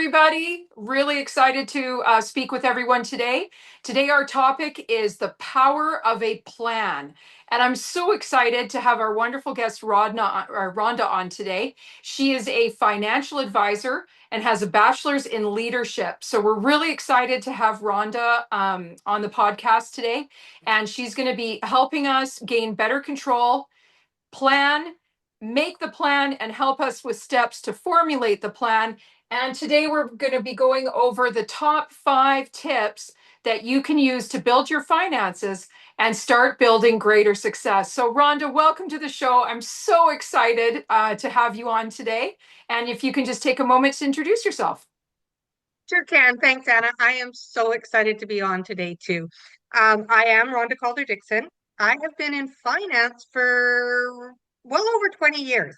everybody. Really excited to speak with everyone today. Today, our topic is the power of a plan. And I'm so excited to have our wonderful guest, Rhonda, on today. She is a financial advisor and has a bachelor's in leadership. So we're really excited to have Rhonda on the podcast today. And she's going to be helping us gain better control, plan, make the plan, and help us with steps to formulate the plan. And today we're going to be going over the top 5 tips that you can use to build your finances and start building greater success. So, Rhonda, welcome to the show. I'm so excited to have you on today. And if you can just take a moment to introduce yourself. Sure can. Thanks, Anna. I am so excited to be on today, too. I am Ronda Calder Dixon. I have been in finance for well over 20 years.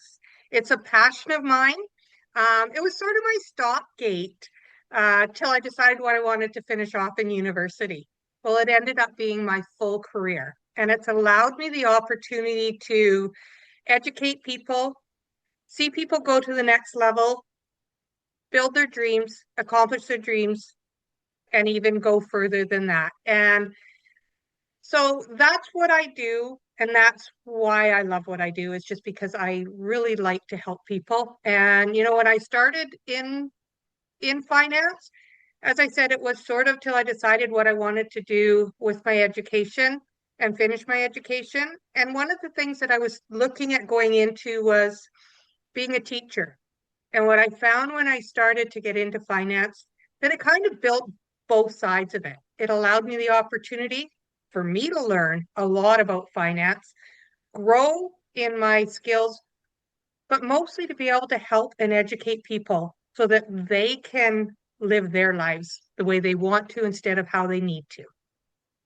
It's a passion of mine. It was sort of my stopgate till I decided what I wanted to finish off in university. Well, it ended up being my full career, and it's allowed me the opportunity to educate people, see people go to the next level, build their dreams, accomplish their dreams, and even go further than that. And so that's what I do. And that's why I love what I do, is just because I really like to help people. And when I started in finance, as I said, it was sort of till I decided what I wanted to do with my education and finish my education. And one of the things that I was looking at going into was being a teacher. And what I found when I started to get into finance, that it kind of built both sides of it. It allowed me the opportunity for me to learn a lot about finance, grow in my skills, but mostly to be able to help and educate people so that they can live their lives the way they want to instead of how they need to.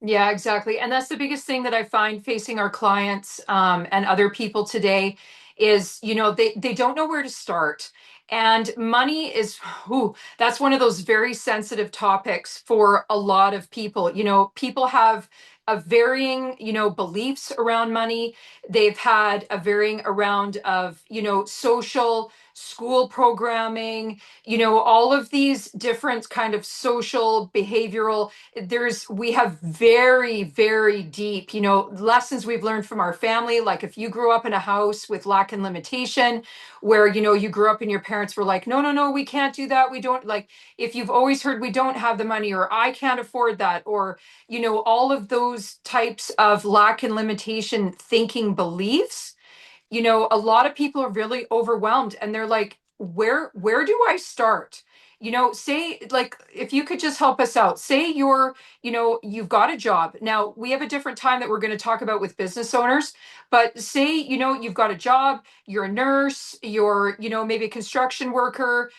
Yeah, exactly. And that's the biggest thing that I find facing our clients and other people today is, they don't know where to start. And money is, that's one of those very sensitive topics for a lot of people. People have a varying, beliefs around money. They've had a varying around of, social school programming, all of these different kind of social behavioral we have very, very deep, lessons we've learned from our family. Like if you grew up in a house with lack and limitation, where, you grew up and your parents were like, no, no, no, we can't do that. We don't like, if you've always heard we don't have the money, or I can't afford that, or, all of those types of lack and limitation thinking beliefs, a lot of people are really overwhelmed and they're like, where do I start? Say, like, if you could just help us out. Say you've got a job. Now, we have a different time that we're going to talk about with business owners, but say, you've got a job, you're a nurse, you're, maybe a construction worker,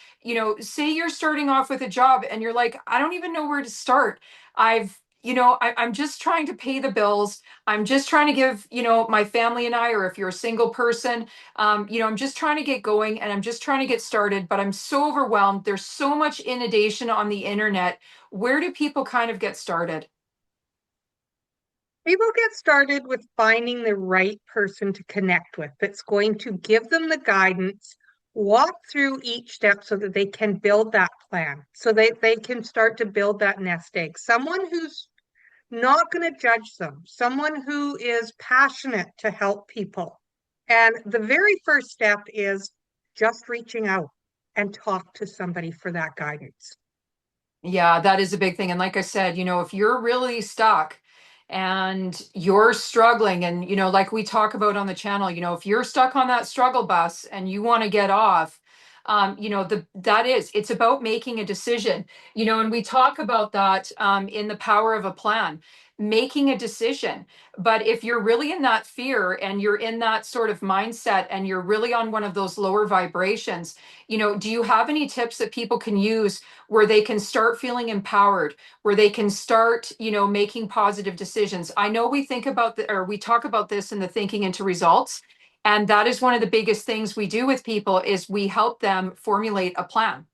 say you're starting off with a job and you're like, I don't even know where to start. I'm just trying to pay the bills. I'm just trying to give, my family and I, or if you're a single person, I'm just trying to get going and I'm just trying to get started, but I'm so overwhelmed. There's so much inundation on the internet. Where do people kind of get started? People get started with finding the right person to connect with that's going to give them the guidance, walk through each step so that they can build that plan, so they can start to build that nest egg. Someone who's not going to judge them, someone who is passionate to help people. And the very first step is just reaching out and talk to somebody for that guidance. Yeah, that is a big thing. And like I said, if you're really stuck and you're struggling, and, like we talk about on the channel, if you're stuck on that struggle bus and you want to get off, it's about making a decision, and we talk about that in the power of a plan, making a decision. But if you're really in that fear and you're in that sort of mindset and you're really on one of those lower vibrations, do you have any tips that people can use where they can start feeling empowered, where they can start, making positive decisions? I know we think about or we talk about this in the thinking into results. And that is one of the biggest things we do with people is we help them formulate a plan.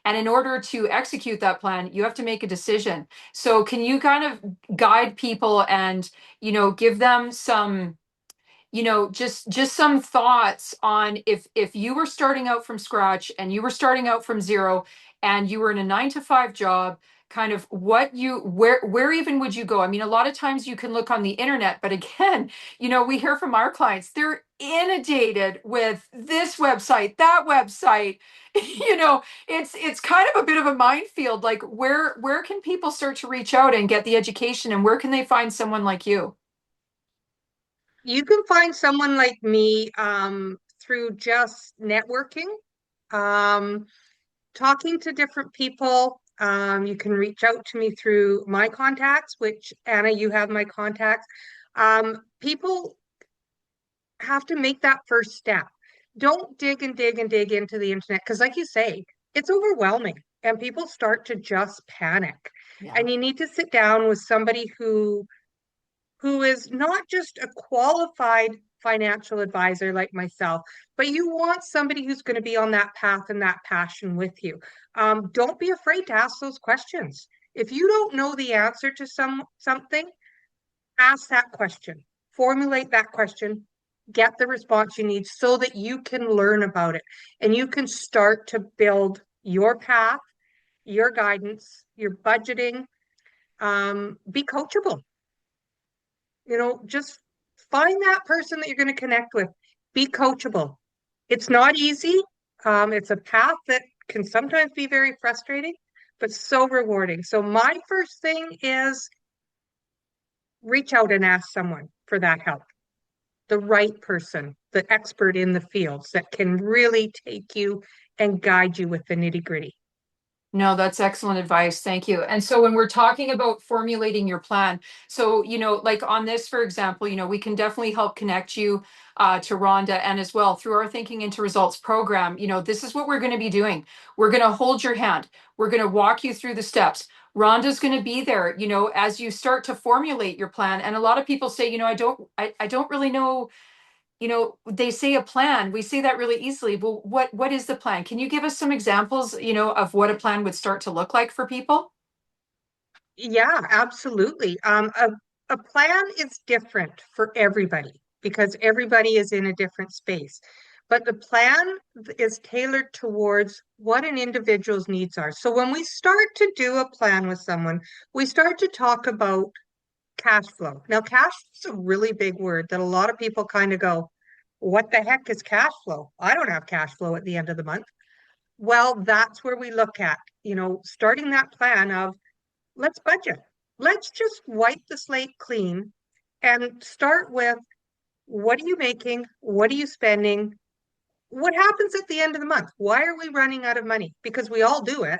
And in order to execute that plan, you have to make a decision. So can you kind of guide people and, give them some, just some thoughts on if you were starting out from scratch and you were starting out from zero and you were in a 9 to 5 job, kind of what you where even would you go? I mean, a lot of times you can look on the internet, but again, we hear from our clients, they're inundated with this website, that website. It's kind of a bit of a minefield. Like where can people start to reach out and get the education, and where can they find someone like you? You can find someone like me through just networking, um, talking to different people. You can reach out to me through my contacts, which Anna, you have my contacts. People have to make that first step. Don't dig and dig and dig into the internet because, like you say, it's overwhelming and people start to just panic. Yeah. And you need to sit down with somebody who is not just a qualified financial advisor like myself, but you want somebody who's going to be on that path and that passion with you. Don't be afraid to ask those questions. If you don't know the answer to something, ask that question, formulate that question, get the response you need so that you can learn about it and you can start to build your path, your guidance, your budgeting. Be coachable. Just find that person that you're going to connect with. Be coachable. It's not easy. It's a path that can sometimes be very frustrating, but so rewarding. So my first thing is reach out and ask someone for that help, the right person, the expert in the fields that can really take you and guide you with the nitty gritty. No, that's excellent advice. Thank you. And so when we're talking about formulating your plan, so, like on this, for example, we can definitely help connect you to Rhonda, and as well through our Thinking into Results program. This is what we're going to be doing. We're going to hold your hand. We're going to walk you through the steps. Rhonda's going to be there, as you start to formulate your plan. And a lot of people say, I don't really know. They say a plan. We say that really easily. Well, what is the plan? Can you give us some examples, of what a plan would start to look like for people? Yeah, absolutely. A plan is different for everybody because everybody is in a different space. But the plan is tailored towards what an individual's needs are. So when we start to do a plan with someone, we start to talk about cash flow. Now, cash is a really big word that a lot of people kind of go, what the heck is cash flow? I don't have cash flow at the end of the month. Well, that's where we look at, starting that plan of let's budget. Let's just wipe the slate clean and start with what are you making? What are you spending? What happens at the end of the month? Why are we running out of money? Because we all do it.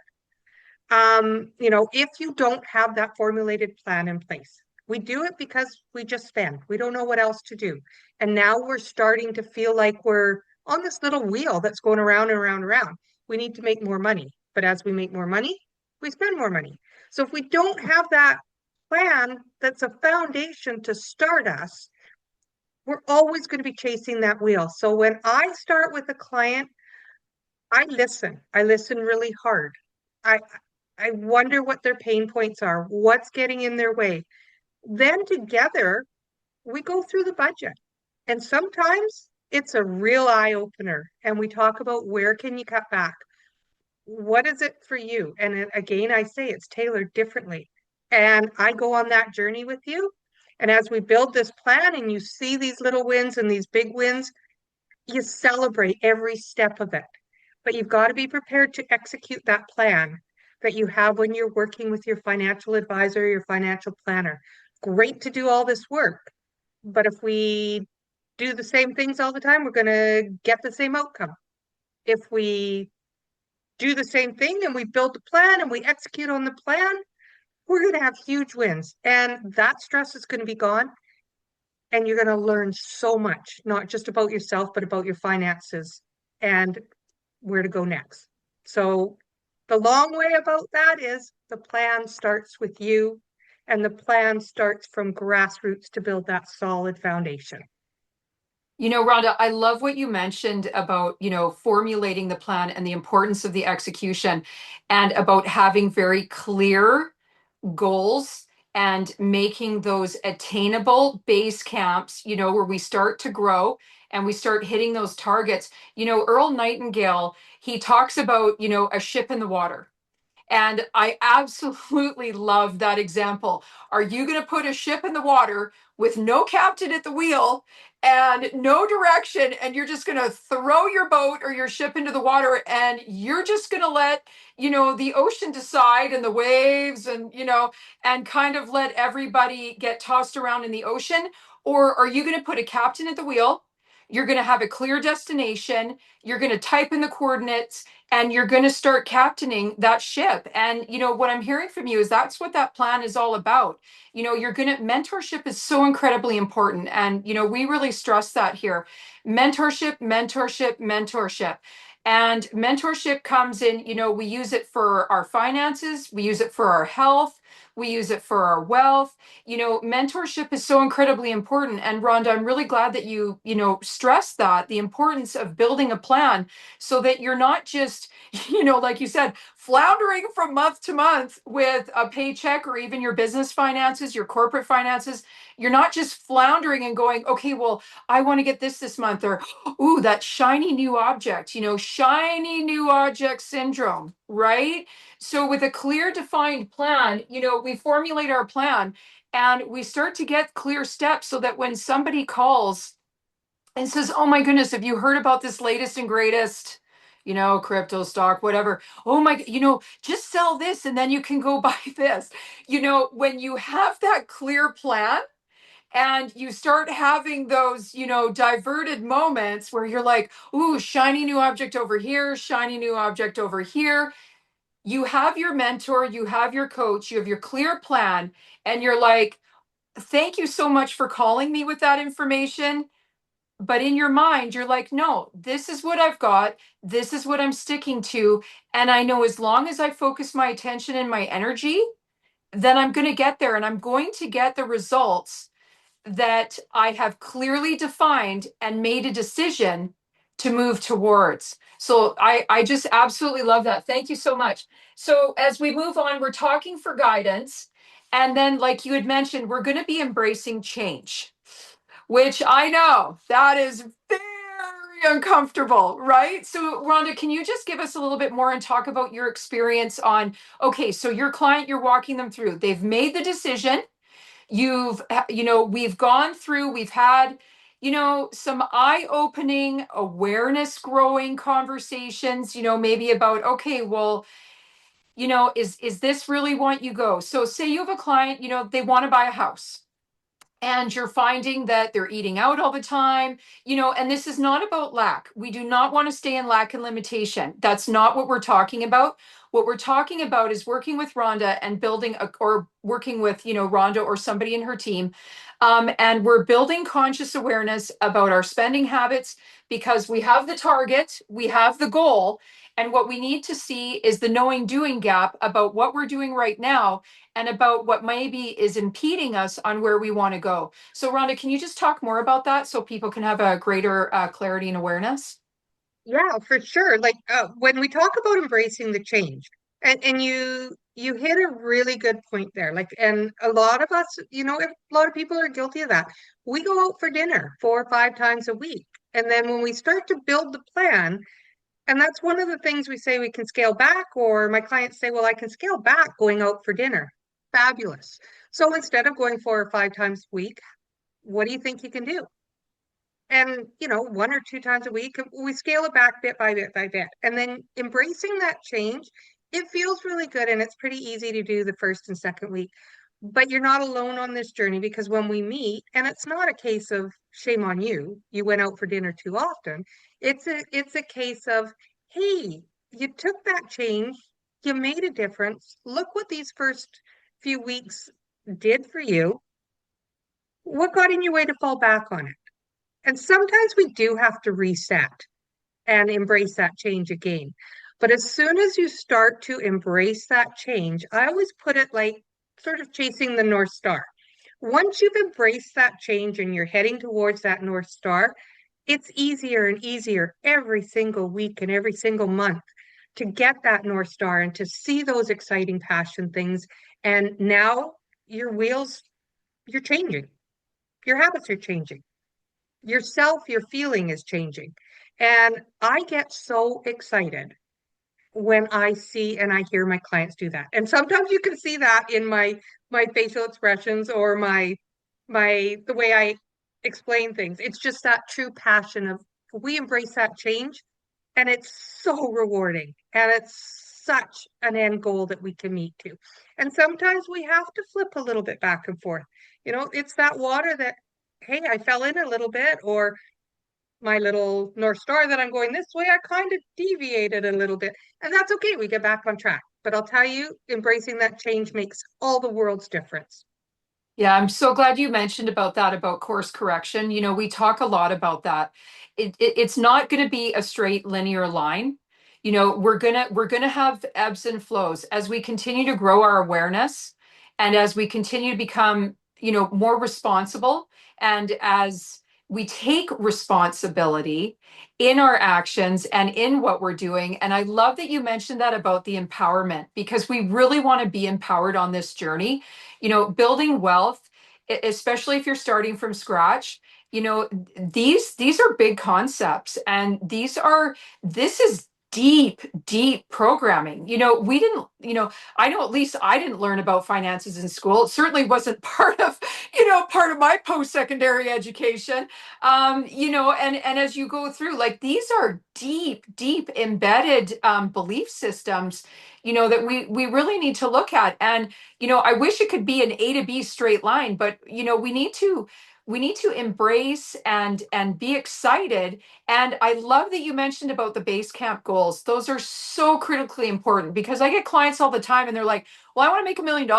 If you don't have that formulated plan in place, we do it because we just spend. We don't know what else to do. And now we're starting to feel like we're on this little wheel that's going around and around and around. We need to make more money. But as we make more money, we spend more money. So if we don't have that plan that's a foundation to start us, we're always going to be chasing that wheel. So when I start with a client, I listen. I listen really hard. I I wonder what their pain points are, what's getting in their way. Then together, we go through the budget. And sometimes it's a real eye opener. And we talk about where can you cut back? What is it for you? And again, I say it's tailored differently. And I go on that journey with you. And as we build this plan and you see these little wins and these big wins, you celebrate every step of it. But you've got to be prepared to execute that plan that you have when you're working with your financial advisor, your financial planner. Great to do all this work. But if we do the same things all the time, we're going to get the same outcome. If we do the same thing and we build the plan and we execute on the plan, we're going to have huge wins. And that stress is going to be gone. And you're going to learn so much, not just about yourself, but about your finances and where to go next. So the long way about that is the plan starts with you, and the plan starts from grassroots to build that solid foundation. Rhonda, I love what you mentioned about, formulating the plan and the importance of the execution, and about having very clear goals and making those attainable base camps, where we start to grow and we start hitting those targets. Earl Nightingale, he talks about, a ship in the water. And I absolutely love that example. Are you going to put a ship in the water with no captain at the wheel and no direction, and you're just going to throw your boat or your ship into the water, and you're just going to let, the ocean decide, and the waves, and, and kind of let everybody get tossed around in the ocean? Or are you going to put a captain at the wheel? You're going to have a clear destination. You're going to type in the coordinates, and you're going to start captaining that ship. And what I'm hearing from you is that's what that plan is all about. You're going to mentorship is so incredibly important, and we really stress that here. Mentorship, mentorship, mentorship. And mentorship comes in, we use it for our finances, we use it for our health, we use it for our wealth. Mentorship is so incredibly important. And Rhonda, I'm really glad that stress that the importance of building a plan so that you're not just, like you said, floundering from month to month with a paycheck, or even your business finances, your corporate finances. You're not just floundering and going, okay, well, I want to get this month, or, ooh, that shiny new object, shiny new object syndrome, right? So with a clear defined plan, we formulate our plan, and we start to get clear steps so that when somebody calls and says, oh my goodness, have you heard about this latest and greatest, crypto stock, whatever? Oh my, just sell this and then you can go buy this. When you have that clear plan, and you start having those, diverted moments where you're like, ooh, shiny new object over here, shiny new object over here. You have your mentor, you have your coach, you have your clear plan, and you're like, thank you so much for calling me with that information. But in your mind, you're like, no, this is what I've got. This is what I'm sticking to. And I know as long as I focus my attention and my energy, then I'm going to get there, and I'm going to get the results that I have clearly defined and made a decision to move towards. So I just absolutely love that. Thank you so much. So as we move on, we're talking for guidance. And then, like you had mentioned, we're going to be embracing change, which I know that is very uncomfortable, right? So, Rhonda, can you just give us a little bit more and talk about your experience on, okay, so your client, you're walking them through, they've made the decision. We've gone through, we've had, some eye-opening, awareness growing conversations, maybe about, okay, well, is this really want you go? So say you have a client, they want to buy a house, and you're finding that they're eating out all the time, and this is not about lack. We do not want to stay in lack and limitation. That's not what we're talking about. What we're talking about is working with Rhonda and or working with, Rhonda or somebody in her team. And we're building conscious awareness about our spending habits, because we have the target, we have the goal, and what we need to see is the knowing doing gap about what we're doing right now, and about what maybe is impeding us on where we want to go. So, Rhonda, can you just talk more about that so people can have a greater clarity and awareness? Yeah, for sure. Like when we talk about embracing the change, and you hit a really good point there. Like, and a lot of us, a lot of people are guilty of that. We go out for dinner 4 or 5 times a week, and then when we start to build the plan, and that's one of the things we say we can scale back, or my clients say, well, I can scale back going out for dinner. Fabulous. So instead of going 4 or 5 times a week, what do you think you can do? And 1 or 2 times a week, we scale it back bit by bit by bit, and then embracing that change. It feels really good, and it's pretty easy to do the first and second week, but you're not alone on this journey, because when we meet, and it's not a case of shame on you, you went out for dinner too often. It's a case of, hey, you took that change, you made a difference, look what these first few weeks did for you. What got in your way to fall back on it? And sometimes we do have to reset and embrace that change again. But as soon as you start to embrace that change, I always put it like sort of chasing the North Star. Once you've embraced that change and you're heading towards that North Star, it's easier and easier every single week and every single month to get that North Star and to see those exciting passion things. And now your wheels, you're changing, your habits are changing, yourself, your feeling is changing. And I get so excited when I see and I hear my clients do that. And sometimes you can see that in my facial expressions or my the way I explain things. It's just that true passion of we embrace that change and it's so rewarding and it's such an end goal that we can meet to. And sometimes we have to flip a little bit back and forth. It's that water that, hey, I fell in a little bit, or my little North Star that I'm going this way, I kind of deviated a little bit. And that's okay. We get back on track. But I'll tell you, embracing that change makes all the world's difference. Yeah, I'm so glad you mentioned about that, about course correction. We talk a lot about that. It's not going to be a straight linear line. We're gonna have ebbs and flows as we continue to grow our awareness and as we continue to become, more responsible, and as we take responsibility in our actions and in what we're doing. And I love that you mentioned that about the empowerment, because we really want to be empowered on this journey. Building wealth, especially if you're starting from scratch, these are big concepts, and this is deep, deep programming. We didn't, I know at least I didn't learn about finances in school. It certainly wasn't part of my post-secondary education. And as you go through, like, these are deep, deep embedded belief systems, that we really need to look at. And I wish it could be an A to B straight line, but we need to embrace and be excited. And I love that you mentioned about the base camp goals. Those are so critically important, because I get clients all the time and they're like, well, I want to make $1 million.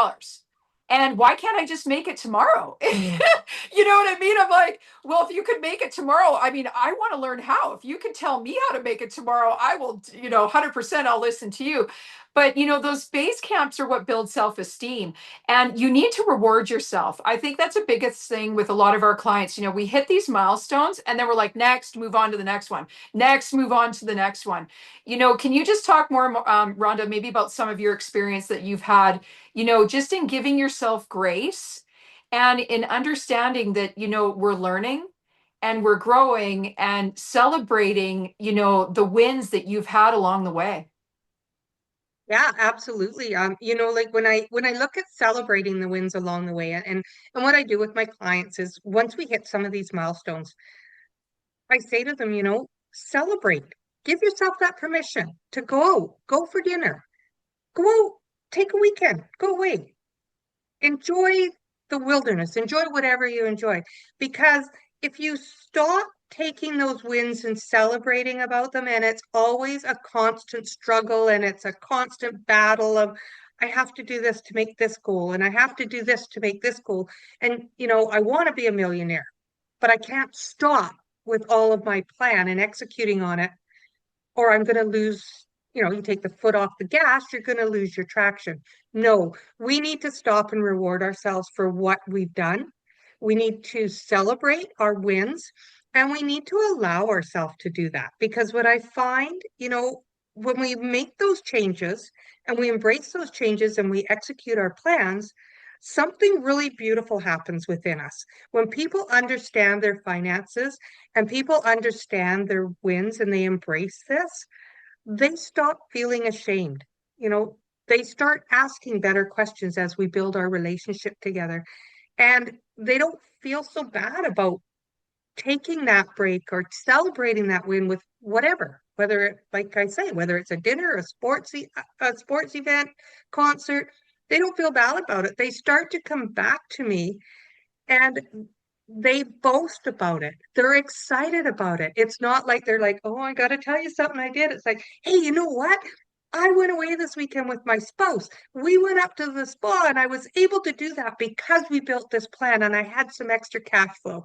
And why can't I just make it tomorrow? You know what I mean? I'm like, well, if you could make it tomorrow, I mean, I want to learn how. If you can tell me how to make it tomorrow, I will, 100% I'll listen to you. But, those base camps are what build self-esteem, and you need to reward yourself. I think that's a biggest thing with a lot of our clients. We hit these milestones and then we're like, next, move on to the next one. Next, move on to the next one. Can you just talk more, Rhonda, maybe about some of your experience that you've had, just in giving yourself grace and in understanding that, we're learning and we're growing and celebrating, the wins that you've had along the way. Yeah, absolutely. Like when I look at celebrating the wins along the way, and what I do with my clients is once we hit some of these milestones, I say to them, celebrate. Give yourself that permission to go for dinner, go out, take a weekend, go away, enjoy the wilderness, enjoy whatever you enjoy. Because if you stop taking those wins and celebrating about them, and it's always a constant struggle and it's a constant battle of, I have to do this to make this goal, and I have to do this to make this goal. And, I want to be a millionaire, but I can't stop with all of my plan and executing on it, or I'm going to lose, you take the foot off the gas, you're going to lose your traction. No, we need to stop and reward ourselves for what we've done. We need to celebrate our wins, and we need to allow ourselves to do that. Because what I find, when we make those changes and we embrace those changes and we execute our plans, something really beautiful happens within us. When people understand their finances and people understand their wins and they embrace this, they stop feeling ashamed. You know, they start asking better questions as we build our relationship together. And they don't feel so bad about taking that break or celebrating that win with whatever, whether it, like I say, whether it's a dinner, a sports event, concert, they don't feel bad about it. They start to come back to me and they boast about it. They're excited about it. It's not like they're like, oh, I got to tell you something I did. It's like, hey, you know what? I went away this weekend with my spouse. We went up to the spa and I was able to do that because we built this plan and I had some extra cash flow.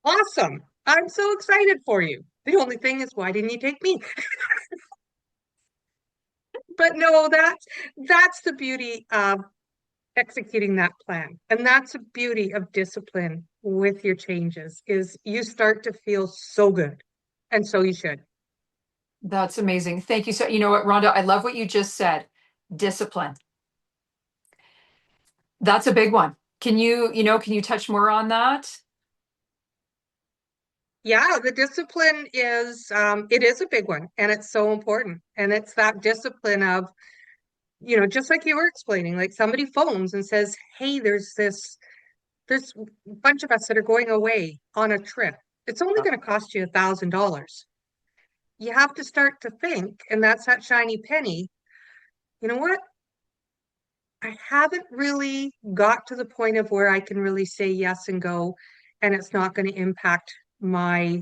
Awesome. I'm so excited for you. The only thing is, why didn't you take me? But no, that's the beauty of executing that plan. And that's the beauty of discipline with your changes is you start to feel so good. And so you should. That's amazing. Thank you. So, you know what, Rhonda, I love what you just said. Discipline. That's a big one. Can you touch more on that? Yeah, the discipline is it is a big one and it's so important. And it's that discipline of, just like you were explaining, like somebody phones and says, "Hey, there's a bunch of us that are going away on a trip. It's only going to cost you $1,000." You have to start to think, and that's that shiny penny. You know what? I haven't really got to the point of where I can really say yes and go, and it's not going to impact my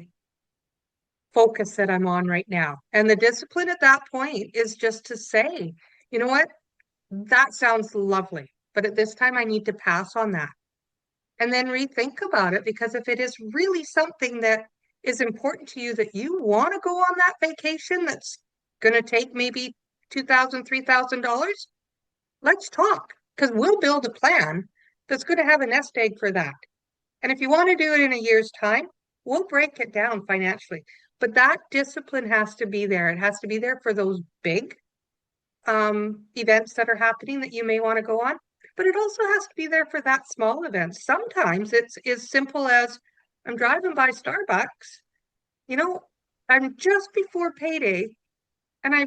focus that I'm on right now. And the discipline at that point is just to say, you know what? That sounds lovely, but at this time I need to pass on that. And then rethink about it, because if it is really something that is important to you that you want to go on that vacation that's going to take maybe $2,000, $3,000, let's talk, because we'll build a plan that's going to have a nest egg for that. And if you want to do it in a year's time, we'll break it down financially. But that discipline has to be there. It has to be there for those big events that are happening that you may want to go on. But it also has to be there for that small event. Sometimes it's as simple as I'm driving by Starbucks, you know, I'm just before payday, and I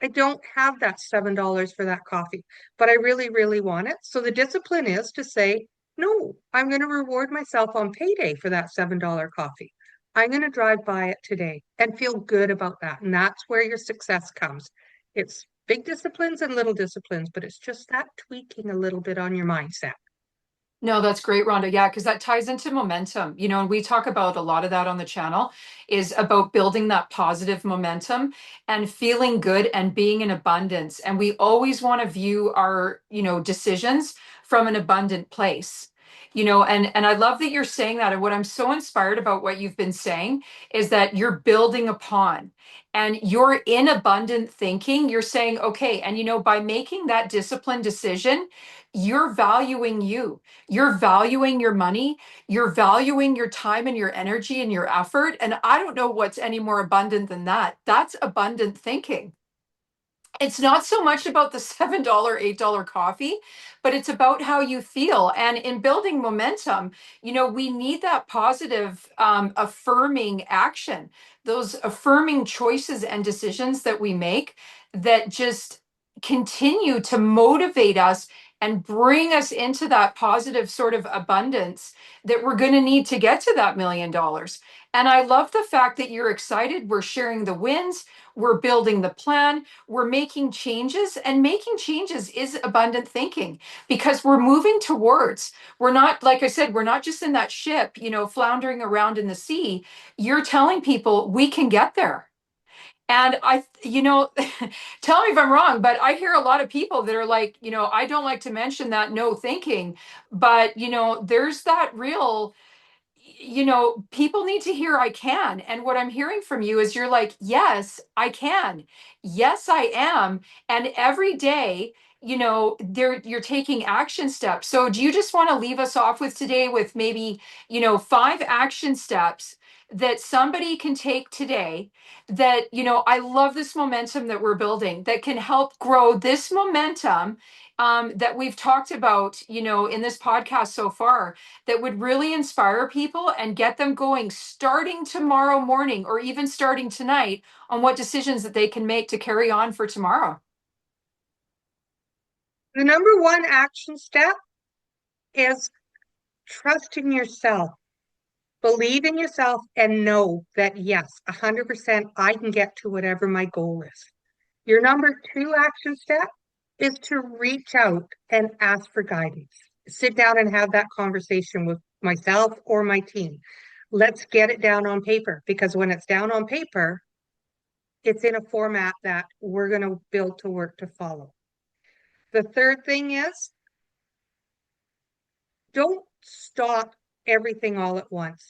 don't have that $7 for that coffee, but I really, really want it. So the discipline is to say, no, I'm going to reward myself on payday for that $7 coffee. I'm going to drive by it today and feel good about that. And that's where your success comes. It's big disciplines and little disciplines, but it's just that tweaking a little bit on your mindset. No, that's great, Rhonda. Yeah, because that ties into momentum. And we talk about a lot of that on the channel is about building that positive momentum and feeling good and being in abundance. And we always want to view our, decisions from an abundant place. And I love that you're saying that. And what I'm so inspired about what you've been saying is that you're building upon and you're in abundant thinking. You're saying, okay, and by making that disciplined decision, you're valuing you. You're valuing your money, you're valuing your time and your energy and your effort. And I don't know what's any more abundant than that. That's abundant thinking. It's not so much about the $7, $8 coffee, but it's about how you feel. And in building momentum, we need that positive, affirming action, those affirming choices and decisions that we make that just continue to motivate us and bring us into that positive sort of abundance that we're going to need to get to that $1 million. And I love the fact that you're excited. We're sharing the wins, we're building the plan, we're making changes, and making changes is abundant thinking because we're moving towards, we're not, like I said, we're not just in that ship, floundering around in the sea. You're telling people we can get there. And tell me if I'm wrong, but I hear a lot of people that are like, I don't like to mention that no thinking, but there's that real, people need to hear I can. And what I'm hearing from you is you're like, yes, I can. Yes, I am. And every day, you're taking action steps. So do you just want to leave us off with today with maybe, 5 action steps that somebody can take today that, I love this momentum that we're building that can help grow this momentum that we've talked about, in this podcast so far that would really inspire people and get them going starting tomorrow morning or even starting tonight on what decisions that they can make to carry on for tomorrow. The number one action step is trust in yourself. Believe in yourself and know that yes, 100% I can get to whatever my goal is. Your number two action step is to reach out and ask for guidance. Sit down and have that conversation with myself or my team. Let's get it down on paper, because when it's down on paper, it's in a format that we're going to build to work to follow. The third thing is don't stop everything all at once.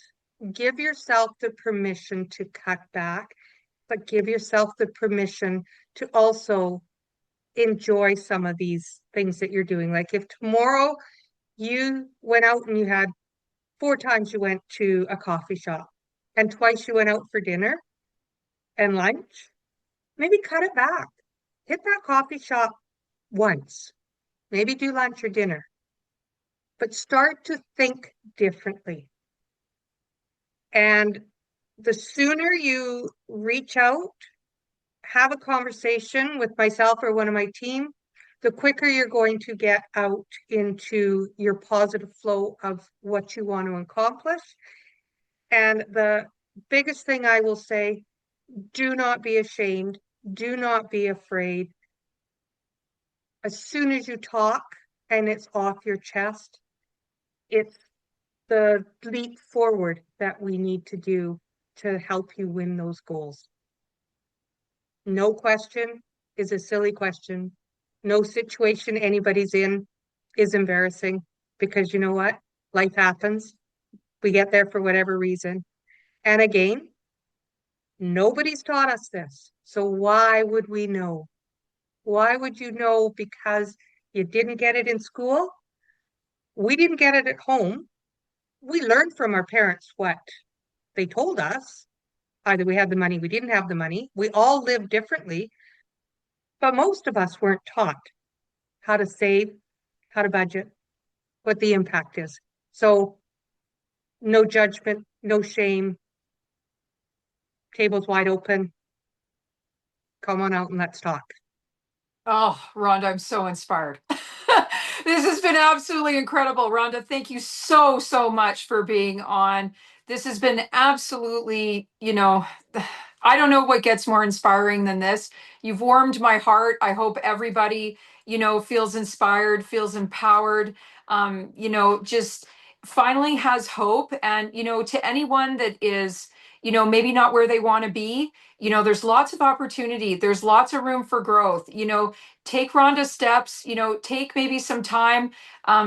Give yourself the permission to cut back, but give yourself the permission to also enjoy some of these things that you're doing. Like if tomorrow you went out and you had 4 times you went to a coffee shop and twice you went out for dinner and lunch, maybe cut it back. Hit that coffee shop once, maybe do lunch or dinner, but start to think differently. And the sooner you reach out, have a conversation with myself or one of my team, the quicker you're going to get out into your positive flow of what you want to accomplish. And the biggest thing I will say, do not be ashamed. Do not be afraid. As soon as you talk and it's off your chest, it's the leap forward that we need to do to help you win those goals. No question is a silly question. No situation anybody's in is embarrassing because you know what? Life happens. We get there for whatever reason. And again, nobody's taught us this. So why would we know? Why would you know because you didn't get it in school? We didn't get it at home. We learned from our parents what they told us. Either we had the money, we didn't have the money. We all lived differently, but most of us weren't taught how to save, how to budget, what the impact is. So no judgment, no shame, tables wide open. Come on out and let's talk. Oh, Rhonda, I'm so inspired. This has been absolutely incredible. Rhonda, thank you so, so much for being on. This has been absolutely, I don't know what gets more inspiring than this. You've warmed my heart. I hope everybody, feels inspired, feels empowered, just finally has hope. And, to anyone that is, maybe not where they want to be, there's lots of opportunity. There's lots of room for growth. Take Rhonda steps, take maybe some time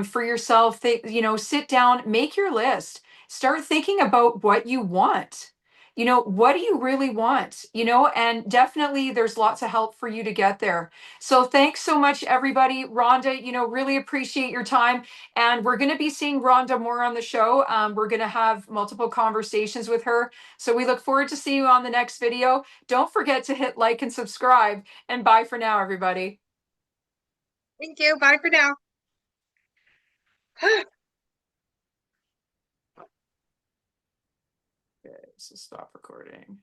for yourself. Sit down, make your list, start thinking about what you want. What do you really want? And definitely there's lots of help for you to get there. So thanks so much, everybody. Rhonda, really appreciate your time. And we're going to be seeing Rhonda more on the show. We're going to have multiple conversations with her. So we look forward to seeing you on the next video. Don't forget to hit like and subscribe. And bye for now, everybody. Thank you. Bye for now. Okay, so stop recording.